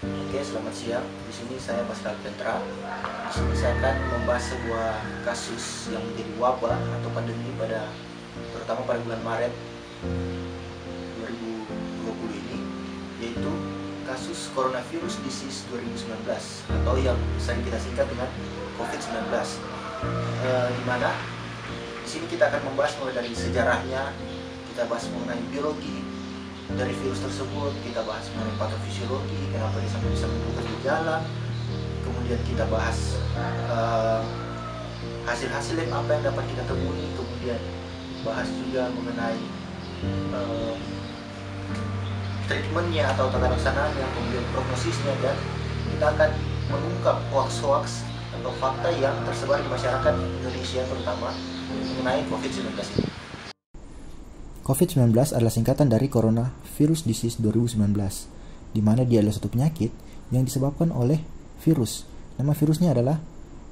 Oke, selamat siang. Di sini saya Pascal Petra. Di sini saya akan membahas sebuah kasus yang menjadi wabah atau pandemi terutama pada bulan Maret 2020 ini, yaitu kasus coronavirus disease 2019 atau yang sering kita singkat dengan COVID-19. Di mana di sini kita akan membahas mulai dari sejarahnya, kita bahas mengenai biologi dari virus tersebut, kita bahas mengenai patofisiologi, kenapa dia sampai bisa menimbulkan gejala, kemudian kita bahas hasil-hasil yang apa yang dapat kita temui, kemudian bahas juga mengenai treatmentnya atau tata laksanaannya, kemudian prognosisnya, dan kita akan mengungkap hoax-hoax atau fakta yang tersebar di masyarakat Indonesia terutama mengenai COVID-19 ini. COVID-19 adalah singkatan dari Coronavirus Disease 2019, di mana dia adalah suatu penyakit yang disebabkan oleh virus. Nama virusnya adalah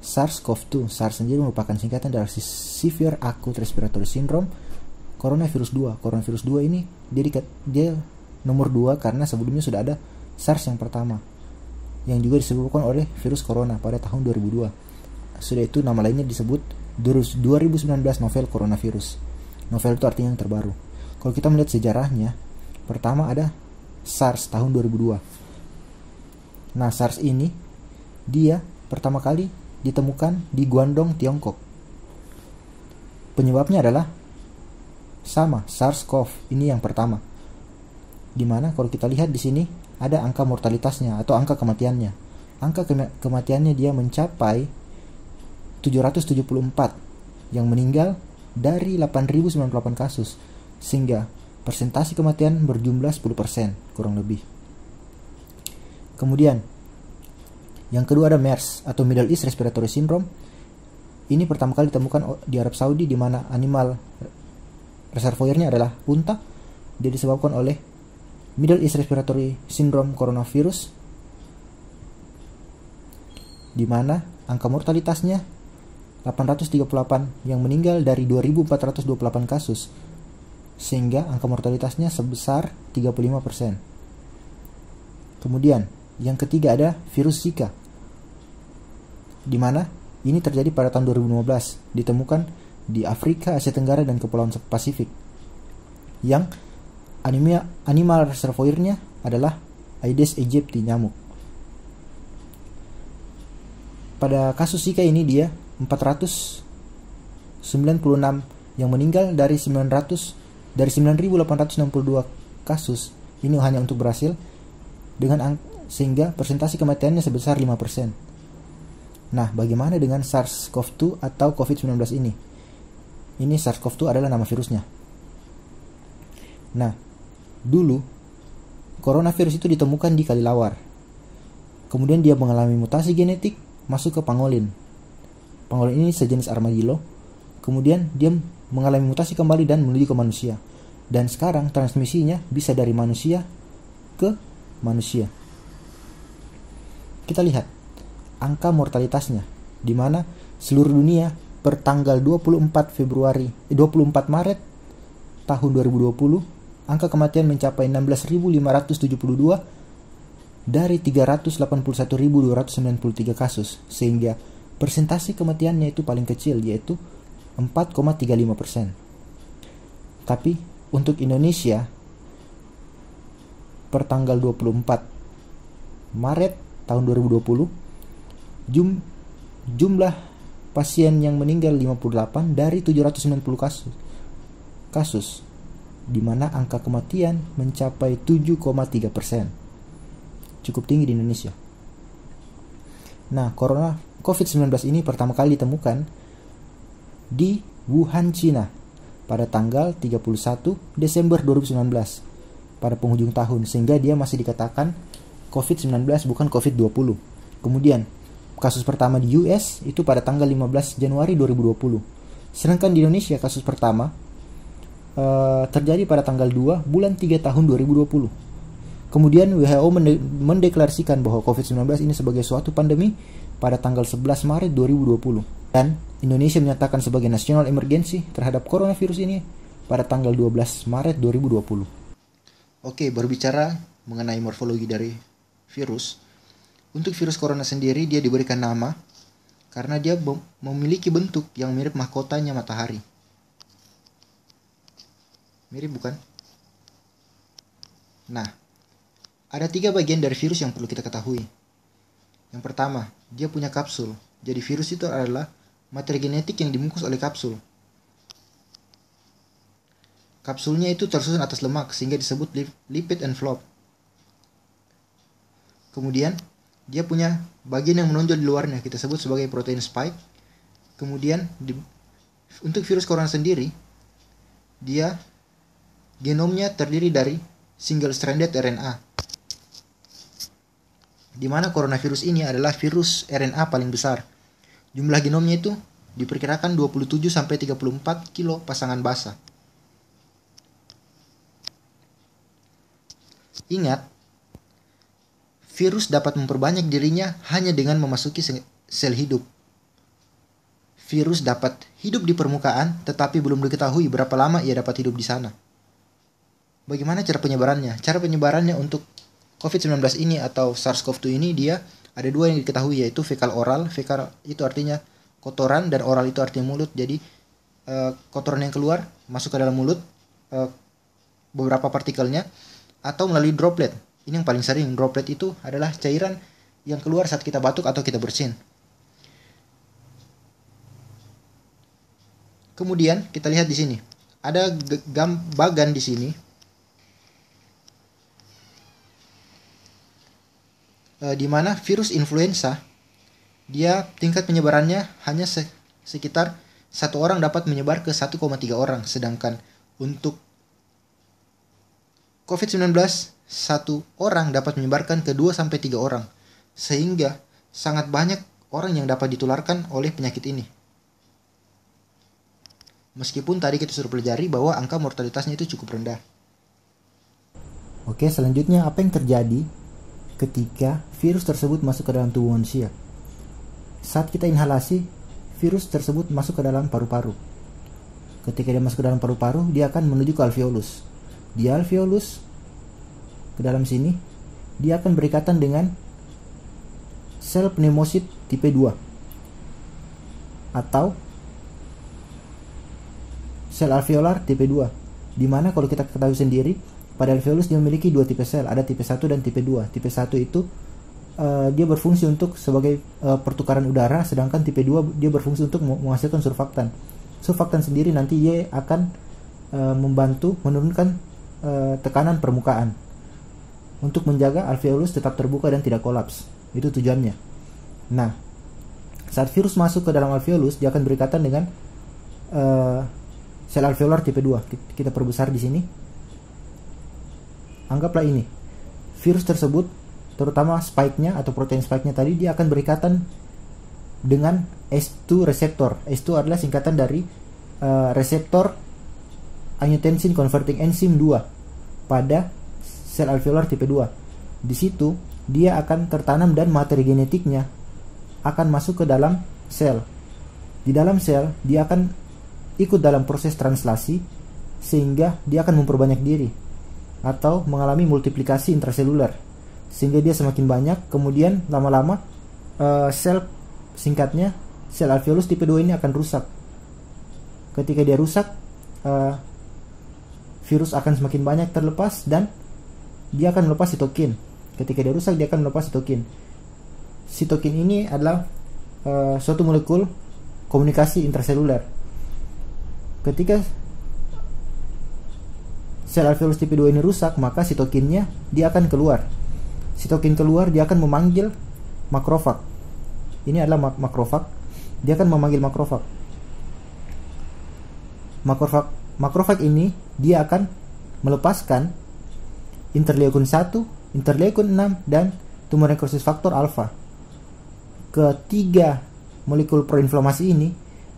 SARS-CoV-2. SARS sendiri merupakan singkatan dari Severe Acute Respiratory Syndrome Coronavirus 2. Coronavirus 2 ini dia nomor 2 karena sebelumnya sudah ada SARS yang pertama, yang juga disebabkan oleh virus corona pada tahun 2002. Sudah itu nama lainnya disebut 2019 novel coronavirus. Novel itu artinya yang terbaru. Kalau kita melihat sejarahnya, pertama ada SARS tahun 2002. Nah, SARS ini dia pertama kali ditemukan di Guangdong, Tiongkok. Penyebabnya adalah sama, SARS-CoV. Ini yang pertama. Dimana kalau kita lihat di sini ada angka mortalitasnya atau angka kematiannya. Angka kematiannya dia mencapai 774 yang meninggal dari 8.098 kasus, sehingga persentase kematian berjumlah 10% kurang lebih. Kemudian yang kedua ada MERS atau Middle East Respiratory Syndrome. Ini pertama kali ditemukan di Arab Saudi, di mana animal reservoirnya adalah unta. Dia disebabkan oleh Middle East Respiratory Syndrome coronavirus, di mana angka mortalitasnya 838 yang meninggal dari 2.428 kasus, sehingga angka mortalitasnya sebesar 35%. Kemudian yang ketiga ada virus Zika, di mana ini terjadi pada tahun 2015, ditemukan di Afrika, Asia Tenggara, dan Kepulauan Pasifik, yang animal reservoirnya adalah Aedes aegypti, nyamuk. Pada kasus Zika ini dia 496 yang meninggal dari 9.862 kasus. Ini hanya untuk Brasil, sehingga persentase kematiannya sebesar 5%. Nah, bagaimana dengan SARS-CoV-2 atau COVID-19 ini? Ini SARS-CoV-2 adalah nama virusnya. Nah, dulu coronavirus itu ditemukan di kelelawar. Kemudian dia mengalami mutasi genetik masuk ke pangolin. Pangolin ini sejenis armadillo. Kemudian dia mengalami mutasi kembali dan menuju ke manusia. Dan sekarang transmisinya bisa dari manusia ke manusia. Kita lihat angka mortalitasnya, di mana seluruh dunia per tanggal 24 Maret tahun 2020, angka kematian mencapai 16.572 dari 381.293 kasus, sehingga persentase kematiannya itu paling kecil, yaitu 4,35%. Tapi untuk Indonesia per tanggal 24 Maret tahun 2020, jumlah pasien yang meninggal 58 dari 790 kasus, di mana angka kematian mencapai 7,3%. Cukup tinggi di Indonesia. Nah, COVID-19 ini pertama kali ditemukan di Wuhan, Cina pada tanggal 31 Desember 2019 pada penghujung tahun, sehingga dia masih dikatakan COVID-19 bukan COVID-20. Kemudian kasus pertama di US itu pada tanggal 15 Januari 2020. Sedangkan di Indonesia kasus pertama terjadi pada tanggal 2 bulan 3 tahun 2020. Kemudian WHO mendeklarasikan bahwa COVID-19 ini sebagai suatu pandemi pada tanggal 11 Maret 2020. Dan Indonesia menyatakan sebagai national emergency terhadap coronavirus ini pada tanggal 12 Maret 2020. Oke, berbicara mengenai morfologi dari virus. Untuk virus corona sendiri dia diberikan nama karena dia memiliki bentuk yang mirip mahkotanya matahari. Mirip bukan? Nah, ada 3 bagian dari virus yang perlu kita ketahui. Yang pertama, dia punya kapsul. Jadi virus itu adalah materi genetik yang dibungkus oleh kapsul. Kapsulnya itu tersusun atas lemak sehingga disebut lipid envelope. Kemudian, dia punya bagian yang menonjol di luarnya, kita sebut sebagai protein spike. Kemudian, untuk virus corona sendiri, dia genomnya terdiri dari single stranded RNA. Di mana coronavirus ini adalah virus RNA paling besar. Jumlah genomnya itu diperkirakan 27-34 kilo pasangan basa. Ingat, virus dapat memperbanyak dirinya hanya dengan memasuki sel hidup. Virus dapat hidup di permukaan, tetapi belum diketahui berapa lama ia dapat hidup di sana. Bagaimana cara penyebarannya? Cara penyebarannya untuk COVID-19 ini atau SARS-CoV-2 ini dia ada 2 yang diketahui, yaitu fekal oral. Fekal itu artinya kotoran dan oral itu artinya mulut. Jadi kotoran yang keluar masuk ke dalam mulut, beberapa partikelnya, atau melalui droplet. Ini yang paling sering. Droplet itu adalah cairan yang keluar saat kita batuk atau kita bersin. Kemudian kita lihat di sini ada bagan di sini. Di mana virus influenza dia tingkat penyebarannya hanya sekitar 1 orang dapat menyebar ke 1,3 orang, sedangkan untuk COVID-19 1 orang dapat menyebarkan ke 2-3 orang, sehingga sangat banyak orang yang dapat ditularkan oleh penyakit ini. Meskipun tadi kita sudah pelajari bahwa angka mortalitasnya itu cukup rendah. Oke, selanjutnya apa yang terjadi ketika virus tersebut masuk ke dalam tubuh manusia? Saat kita inhalasi, virus tersebut masuk ke dalam paru-paru. Ketika dia masuk ke dalam paru-paru, dia akan menuju ke alveolus. Di alveolus, ke dalam sini, dia akan berikatan dengan sel pneumosit tipe 2 atau sel alveolar tipe 2, dimana kalau kita ketahui sendiri, pada alveolus dia memiliki 2 tipe sel, ada tipe 1 dan tipe 2. Tipe 1 itu dia berfungsi untuk sebagai pertukaran udara, sedangkan tipe 2 dia berfungsi untuk menghasilkan surfaktan. Surfaktan sendiri nanti dia akan membantu menurunkan tekanan permukaan untuk menjaga alveolus tetap terbuka dan tidak kolaps. Itu tujuannya. Nah, saat virus masuk ke dalam alveolus, dia akan berikatan dengan sel alveolar tipe 2. Kita perbesar di sini. Anggaplah ini. Virus tersebut, terutama spike-nya atau protein spike-nya tadi, dia akan berikatan dengan S2 reseptor. S2 adalah singkatan dari reseptor angiotensin converting enzyme 2 pada sel alveolar tipe 2. Di situ dia akan tertanam dan materi genetiknya akan masuk ke dalam sel. Di dalam sel dia akan ikut dalam proses translasi sehingga dia akan memperbanyak diri atau mengalami multiplikasi intraseluler sehingga dia semakin banyak. Kemudian lama-lama sel alveolus tipe 2 ini akan rusak. Ketika dia rusak, virus akan semakin banyak terlepas dan dia akan melepas sitokin. Ketika dia rusak, dia akan melepas sitokin. Sitokin ini adalah suatu molekul komunikasi intraseluler. Ketika sel alveolus tipe 2 ini rusak, maka sitokinnya dia akan keluar. Sitokin keluar, dia akan memanggil makrofag. Ini adalah makrofag. Dia akan memanggil makrofag. Makrofag ini dia akan melepaskan interleukin 1, interleukin 6, dan tumor necrosis faktor alfa. Ketiga molekul proinflamasi ini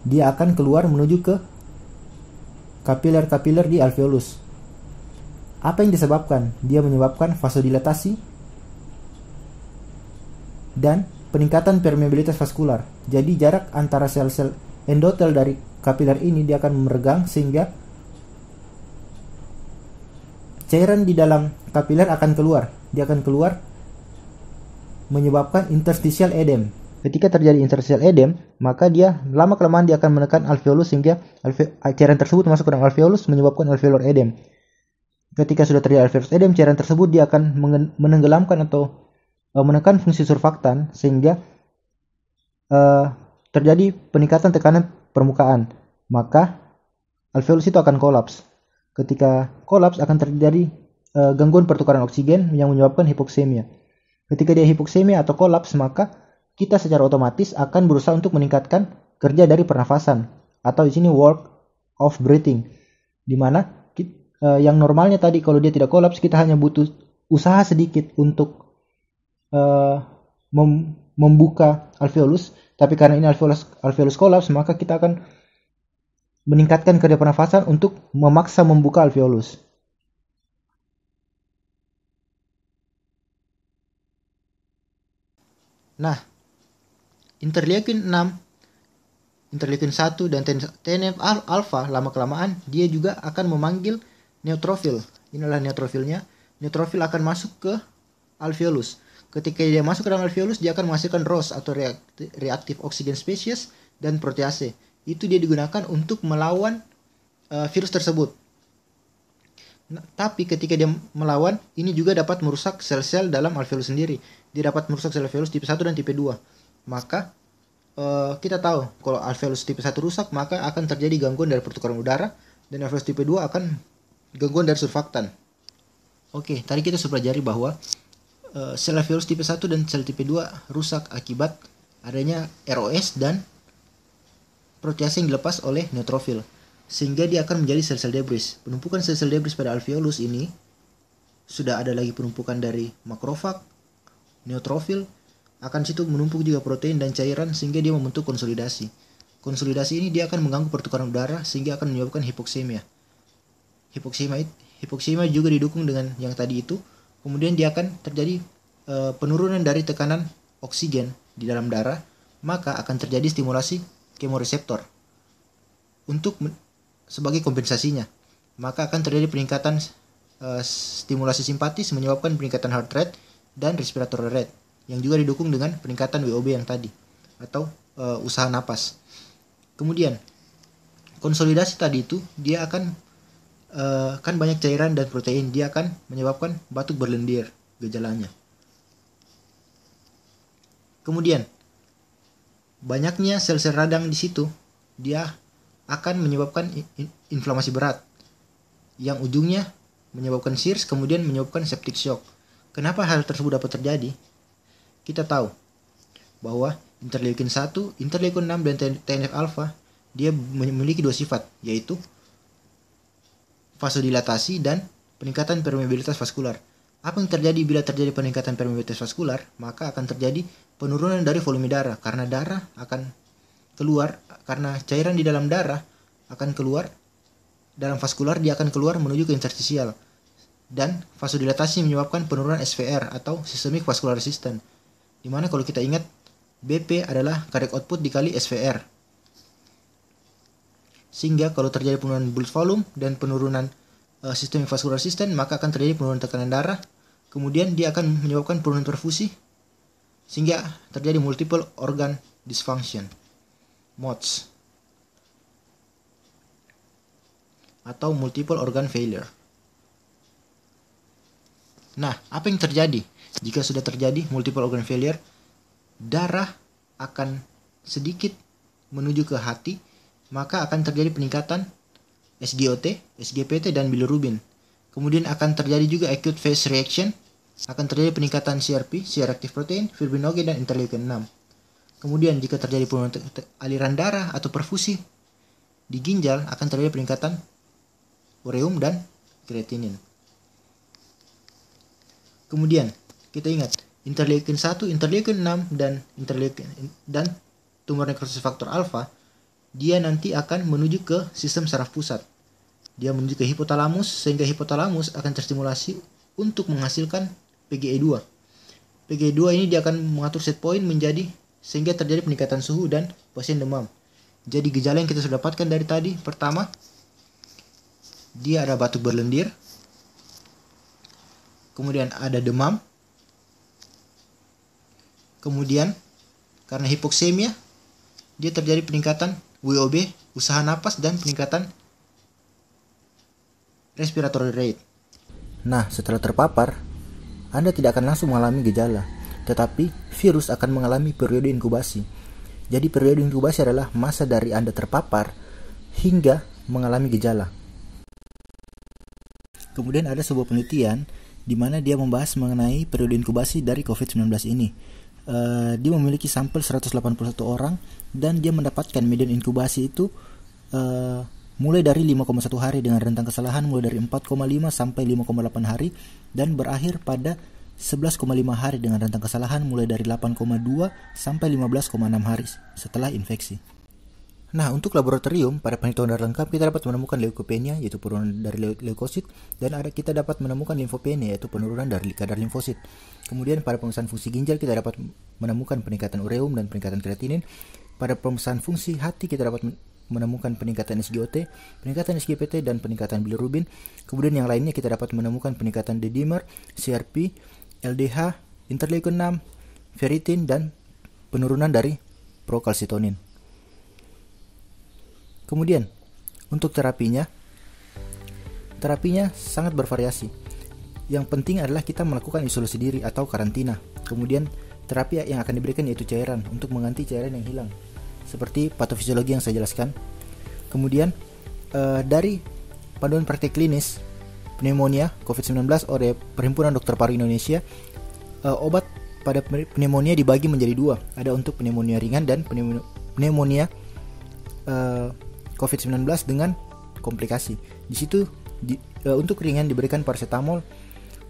dia akan keluar menuju ke kapiler-kapiler di alveolus. Apa yang disebabkan? Dia menyebabkan vasodilatasi dan peningkatan permeabilitas vaskular. Jadi jarak antara sel-sel endotel dari kapiler ini dia akan meregang sehingga cairan di dalam kapiler akan keluar. Dia akan keluar menyebabkan interstitial edem. Ketika terjadi interstitial edem, maka dia lama-kelamaan dia akan menekan alveolus sehingga cairan tersebut masuk ke dalam alveolus menyebabkan alveolar edem. Ketika sudah terjadi alveolus edem, cairan tersebut dia akan menenggelamkan atau menekan fungsi surfaktan sehingga terjadi peningkatan tekanan permukaan. Maka alveolus itu akan kolaps. Ketika kolaps akan terjadi gangguan pertukaran oksigen yang menyebabkan hipoksemia. Ketika dia hipoksemia atau kolaps, maka kita secara otomatis akan berusaha untuk meningkatkan kerja dari pernafasan atau di sini work of breathing, di mana yang normalnya tadi kalau dia tidak kolaps kita hanya butuh usaha sedikit untuk membuka alveolus, tapi karena ini alveolus kolaps maka kita akan meningkatkan kerja pernafasan untuk memaksa membuka alveolus. Nah, interleukin 6, interleukin 1 dan TNF alpha lama-kelamaan dia juga akan memanggil neutrofil. Inilah neutrofilnya. Neutrofil akan masuk ke alveolus. Ketika dia masuk ke dalam alveolus, dia akan menghasilkan ROS atau reactive oxygen species dan protease. Itu dia digunakan untuk melawan virus tersebut. Nah, tapi ketika dia melawan, ini juga dapat merusak sel-sel dalam alveolus sendiri. Dia dapat merusak sel alveolus tipe 1 dan tipe 2. Maka kita tahu kalau alveolus tipe 1 rusak, maka akan terjadi gangguan dari pertukaran udara, dan alveolus tipe 2 akan gangguan dari surfaktan. Oke, tadi kita sudah pelajari bahwa sel alveolus tipe 1 dan sel tipe 2 rusak akibat adanya ROS dan protease yang dilepas oleh neutrofil, sehingga dia akan menjadi sel-sel debris. Penumpukan sel-sel debris pada alveolus ini sudah ada lagi penumpukan dari makrofag, neutrofil, akan situ menumpuk juga protein dan cairan sehingga dia membentuk konsolidasi. Konsolidasi ini dia akan mengganggu pertukaran udara sehingga akan menyebabkan hipoksemia. Hipoksemia juga didukung dengan yang tadi itu. Kemudian dia akan terjadi penurunan dari tekanan oksigen di dalam darah, maka akan terjadi stimulasi kemoreseptor sebagai kompensasinya. Maka akan terjadi peningkatan stimulasi simpatis menyebabkan peningkatan heart rate dan respiratory rate, yang juga didukung dengan peningkatan WOB yang tadi atau usaha napas. Kemudian konsolidasi tadi itu dia akan kan banyak cairan dan protein, dia akan menyebabkan batuk berlendir gejalanya. Kemudian banyaknya sel-sel radang di situ dia akan menyebabkan inflamasi berat yang ujungnya menyebabkan SIRS, kemudian menyebabkan septic shock. Kenapa hal tersebut dapat terjadi? Kita tahu bahwa interleukin 1, interleukin 6 dan TNF alpha dia memiliki dua sifat, yaitu vasodilatasi dan peningkatan permeabilitas vaskular. Apa yang terjadi bila terjadi peningkatan permeabilitas vaskular? Maka akan terjadi penurunan dari volume darah, karena darah akan keluar, karena cairan di dalam darah akan keluar dalam vaskular, dia akan keluar menuju ke interstisial. Dan vasodilatasi menyebabkan penurunan SVR atau systemic vascular resistance, dimana kalau kita ingat BP adalah cardiac output dikali SVR, sehingga kalau terjadi penurunan bulk volume dan penurunan systemic vascular resistance, maka akan terjadi penurunan tekanan darah. Kemudian dia akan menyebabkan penurunan perfusi sehingga terjadi multiple organ dysfunction, MODS, atau multiple organ failure. Nah, apa yang terjadi? Jika sudah terjadi multiple organ failure, darah akan sedikit menuju ke hati, maka akan terjadi peningkatan SGOT, SGPT, dan bilirubin. Kemudian akan terjadi juga acute phase reaction, akan terjadi peningkatan CRP, C-reactive protein, fibrinogen, dan interleukin 6. Kemudian jika terjadi penurunan aliran darah atau perfusi di ginjal, akan terjadi peningkatan ureum dan kreatinin. Kemudian kita ingat interleukin 1, interleukin 6 dan tumor nekrosis faktor alfa, dia nanti akan menuju ke sistem saraf pusat. Dia menuju ke hipotalamus sehingga hipotalamus akan terstimulasi untuk menghasilkan PGE2. PGE2 ini dia akan mengatur set point menjadi sehingga terjadi peningkatan suhu dan pasien demam. Jadi gejala yang kita sudah dapatkan dari tadi, pertama dia ada batuk berlendir, kemudian ada demam, Kemudian karena hipoksemia, dia terjadi peningkatan WOB, usaha napas, dan peningkatan respiratory rate. Nah, setelah terpapar, Anda tidak akan langsung mengalami gejala, tetapi virus akan mengalami periode inkubasi. Jadi periode inkubasi adalah masa dari Anda terpapar hingga mengalami gejala. Kemudian ada sebuah penelitian di mana dia membahas mengenai periode inkubasi dari COVID-19 ini. Dia memiliki sampel 181 orang dan dia mendapatkan median inkubasi itu mulai dari 5,1 hari dengan rentang kesalahan mulai dari 4,5 sampai 5,8 hari dan berakhir pada 11,5 hari dengan rentang kesalahan mulai dari 8,2 sampai 15,6 hari setelah infeksi. Nah, untuk laboratorium, pada penghitungan darah lengkap kita dapat menemukan leukopenia, yaitu penurunan dari leukosit, dan kita dapat menemukan limfopenia, yaitu penurunan dari kadar limfosit. Kemudian pada pemeriksaan fungsi ginjal kita dapat menemukan peningkatan ureum dan peningkatan kreatinin. Pada pemeriksaan fungsi hati kita dapat menemukan peningkatan SGOT, peningkatan SGPT, dan peningkatan bilirubin. Kemudian yang lainnya kita dapat menemukan peningkatan D-dimer, CRP, LDH, interleukin 6, ferritin, dan penurunan dari prokalsitonin. Kemudian untuk terapinya sangat bervariasi. Yang penting adalah kita melakukan isolasi diri atau karantina. Kemudian terapi yang akan diberikan yaitu cairan untuk mengganti cairan yang hilang, seperti patofisiologi yang saya jelaskan. Kemudian dari panduan praktek klinis pneumonia COVID-19 oleh Perhimpunan Dokter Paru Indonesia, obat pada pneumonia dibagi menjadi dua. Ada untuk pneumonia ringan dan pneumonia COVID-19 dengan komplikasi. Di situ untuk ringan diberikan paracetamol,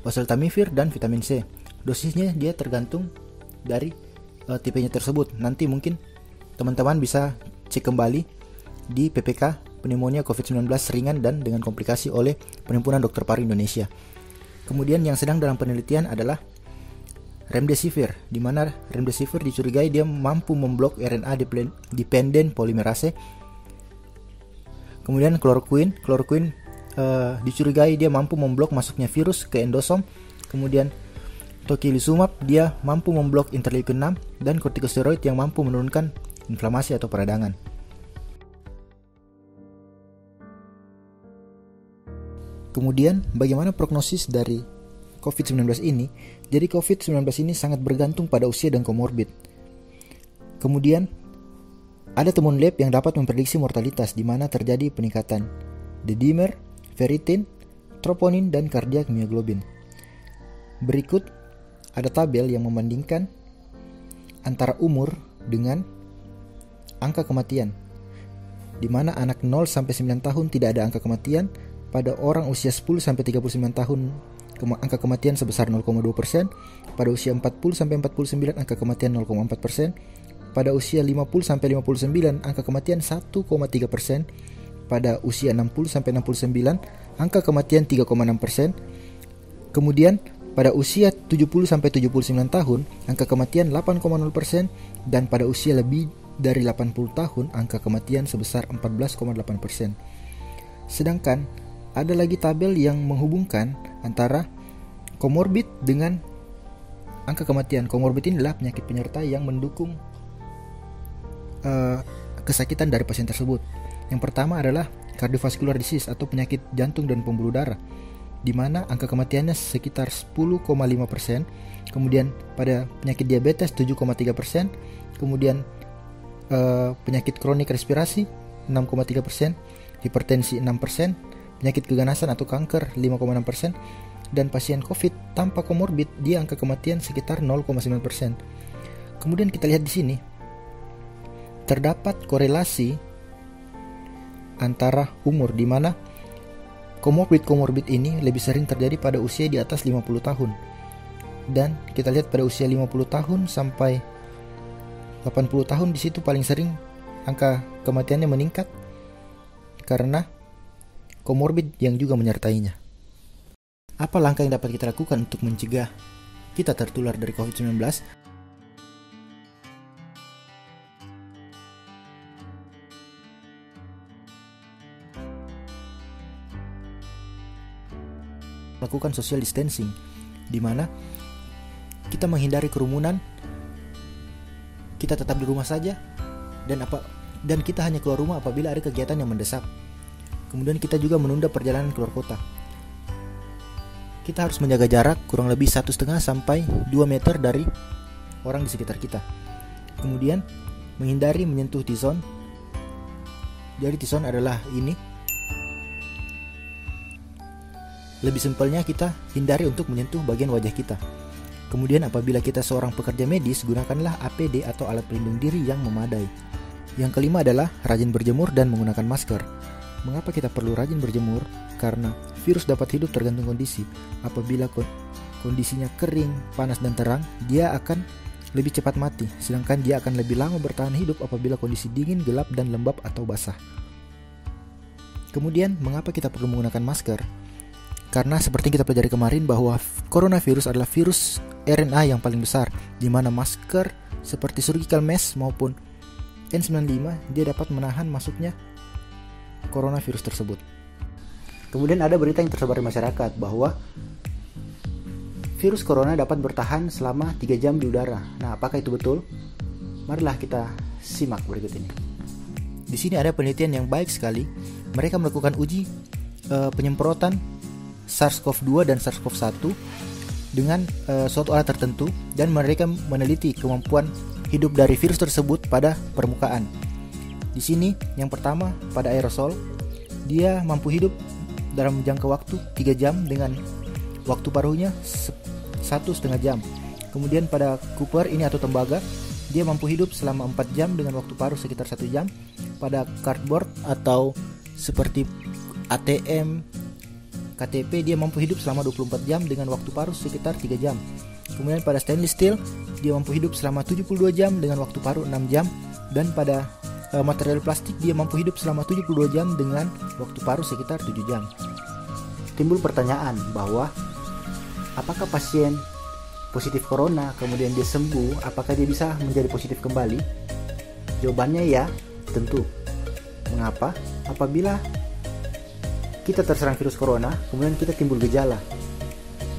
oseltamivir, dan vitamin C. Dosisnya dia tergantung dari tipenya tersebut. Nanti mungkin teman-teman bisa cek kembali di PPK pneumonia COVID-19 ringan dan dengan komplikasi oleh Perhimpunan Dokter Paru Indonesia. Kemudian yang sedang dalam penelitian adalah remdesivir, di mana remdesivir dicurigai dia mampu memblok RNA dependent polymerase. Kemudian kloroquine dicurigai dia mampu memblok masuknya virus ke endosom. Kemudian tocilizumab dia mampu memblok interleukin 6 dan kortikosteroid yang mampu menurunkan inflamasi atau peradangan. Kemudian bagaimana prognosis dari COVID-19 ini? Jadi COVID-19 ini sangat bergantung pada usia dan komorbid. Kemudian ada temuan lab yang dapat memprediksi mortalitas di mana terjadi peningkatan D-dimer, ferritin, troponin, dan kardiak myoglobin. Berikut ada tabel yang membandingkan antara umur dengan angka kematian, di mana anak 0 sampai 9 tahun tidak ada angka kematian. Pada orang usia 10 sampai 39 tahun angka kematian sebesar 0,2%, pada usia 40 sampai 49 angka kematian 0,4%, pada usia 50 sampai 59 angka kematian 1,3%, pada usia 60 sampai 69 angka kematian 3,6%. Kemudian pada usia 70 sampai 79 tahun angka kematian 8,0% dan pada usia lebih dari 80 tahun angka kematian sebesar 14,8%. Sedangkan ada lagi tabel yang menghubungkan antara komorbid dengan angka kematian. Komorbid ini adalah penyakit penyerta yang mendukung kesakitan dari pasien tersebut. Yang pertama adalah cardiovascular disease atau penyakit jantung dan pembuluh darah, di mana angka kematiannya sekitar 10,5%. Kemudian pada penyakit diabetes 7,3%. Kemudian penyakit kronik respirasi 6,3%, hipertensi 6%, penyakit keganasan atau kanker 5,6%, dan pasien COVID tanpa komorbid dia angka kematian sekitar 0,9%. Kemudian kita lihat di sini terdapat korelasi antara umur, di mana komorbid ini lebih sering terjadi pada usia di atas 50 tahun. Dan kita lihat pada usia 50 tahun sampai 80 tahun di situ paling sering angka kematiannya meningkat karena komorbid yang juga menyertainya. Apa langkah yang dapat kita lakukan untuk mencegah kita tertular dari COVID-19? Lakukan social distancing, di mana kita menghindari kerumunan kita tetap di rumah saja, dan kita hanya keluar rumah apabila ada kegiatan yang mendesak. Kemudian kita juga menunda perjalanan keluar kota. Kita harus menjaga jarak kurang lebih 1,5 sampai 2 meter dari orang di sekitar kita. Kemudian menghindari menyentuh T-zone. Jadi T-zone adalah ini. Lebih simpelnya kita hindari untuk menyentuh bagian wajah kita. Kemudian apabila kita seorang pekerja medis, gunakanlah APD atau alat pelindung diri yang memadai. Yang kelima adalah rajin berjemur dan menggunakan masker. Mengapa kita perlu rajin berjemur? Karena virus dapat hidup tergantung kondisi. Apabila kondisinya kering, panas dan terang, dia akan lebih cepat mati. Sedangkan dia akan lebih lama bertahan hidup apabila kondisi dingin, gelap, dan lembab atau basah. Kemudian, mengapa kita perlu menggunakan masker? Karena seperti yang kita pelajari kemarin bahwa coronavirus adalah virus RNA yang paling besar, di mana masker seperti surgical mask maupun N95 dia dapat menahan masuknya coronavirus tersebut. Kemudian ada berita yang tersebar di masyarakat bahwa virus corona dapat bertahan selama 3 jam di udara. Nah, apakah itu betul? Marilah kita simak berikut ini. Di sini ada penelitian yang baik sekali. Mereka melakukan uji penyemprotan SARS-CoV-2 dan SARS-CoV-1 dengan suatu alat tertentu, dan mereka meneliti kemampuan hidup dari virus tersebut pada permukaan. Di sini yang pertama pada aerosol, dia mampu hidup dalam jangka waktu 3 jam dengan waktu paruhnya 1,5 jam. Kemudian pada Cooper ini atau tembaga, dia mampu hidup selama 4 jam dengan waktu paruh sekitar 1 jam. Pada cardboard atau seperti ATM, KTP, dia mampu hidup selama 24 jam dengan waktu paruh sekitar 3 jam. Kemudian pada stainless steel, dia mampu hidup selama 72 jam dengan waktu paruh 6 jam. Dan pada material plastik, dia mampu hidup selama 72 jam dengan waktu paruh sekitar 7 jam. Timbul pertanyaan bahwa apakah pasien positif corona kemudian dia sembuh, apakah dia bisa menjadi positif kembali? Jawabannya ya, tentu. Mengapa? Apabila kita terserang virus corona, kemudian kita timbul gejala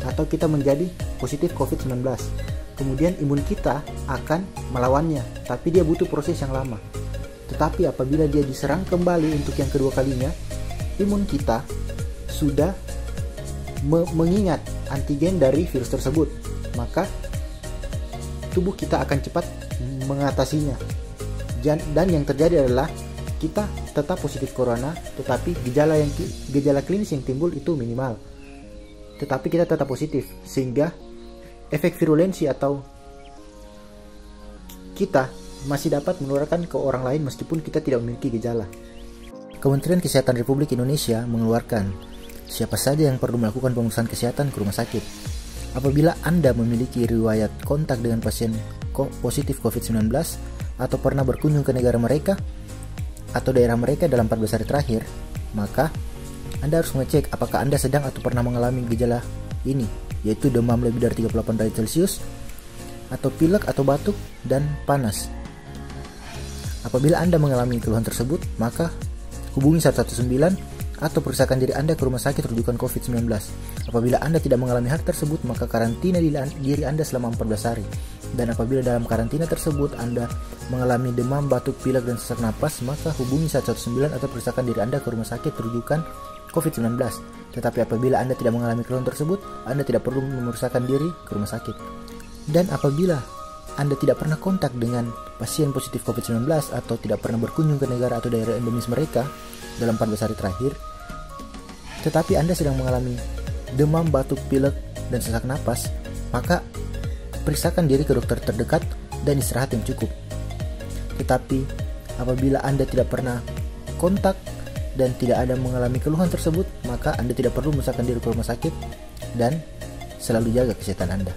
atau kita menjadi positif COVID-19, kemudian imun kita akan melawannya, tapi dia butuh proses yang lama. Tetapi apabila dia diserang kembali untuk yang kedua kalinya, imun kita sudah mengingat antigen dari virus tersebut, maka tubuh kita akan cepat mengatasinya. Dan yang terjadi adalah kita tetap positif corona, tetapi gejala klinis yang timbul itu minimal. Tetapi kita tetap positif, sehingga efek virulensi atau kita masih dapat menularkan ke orang lain meskipun kita tidak memiliki gejala. Kementerian Kesehatan Republik Indonesia mengeluarkan siapa saja yang perlu melakukan pemeriksaan kesehatan ke rumah sakit. Apabila Anda memiliki riwayat kontak dengan pasien positif COVID-19 atau pernah berkunjung ke negara mereka atau daerah mereka dalam 14 hari terakhir, maka Anda harus mengecek apakah Anda sedang atau pernah mengalami gejala ini, yaitu demam lebih dari 38 derajat Celcius, atau pilek atau batuk, dan panas. Apabila Anda mengalami keluhan tersebut, maka hubungi 119 atau periksakan diri Anda ke rumah sakit rujukan COVID-19. Apabila Anda tidak mengalami hal tersebut, maka karantina diri Anda selama 14 hari. Dan apabila dalam karantina tersebut Anda mengalami demam, batuk, pilek, dan sesak napas, maka hubungi 119 atau periksakan diri Anda ke rumah sakit rujukan COVID-19. Tetapi apabila Anda tidak mengalami keluhan tersebut, Anda tidak perlu memeriksakan diri ke rumah sakit. Dan apabila Anda tidak pernah kontak dengan pasien positif COVID-19 atau tidak pernah berkunjung ke negara atau daerah endemis mereka dalam 14 hari terakhir, tetapi Anda sedang mengalami demam, batuk, pilek, dan sesak napas, maka periksakan diri ke dokter terdekat dan istirahat yang cukup. Tetapi apabila Anda tidak pernah kontak dan tidak ada mengalami keluhan tersebut, maka Anda tidak perlu memeriksakan diri ke rumah sakit dan selalu jaga kesehatan Anda.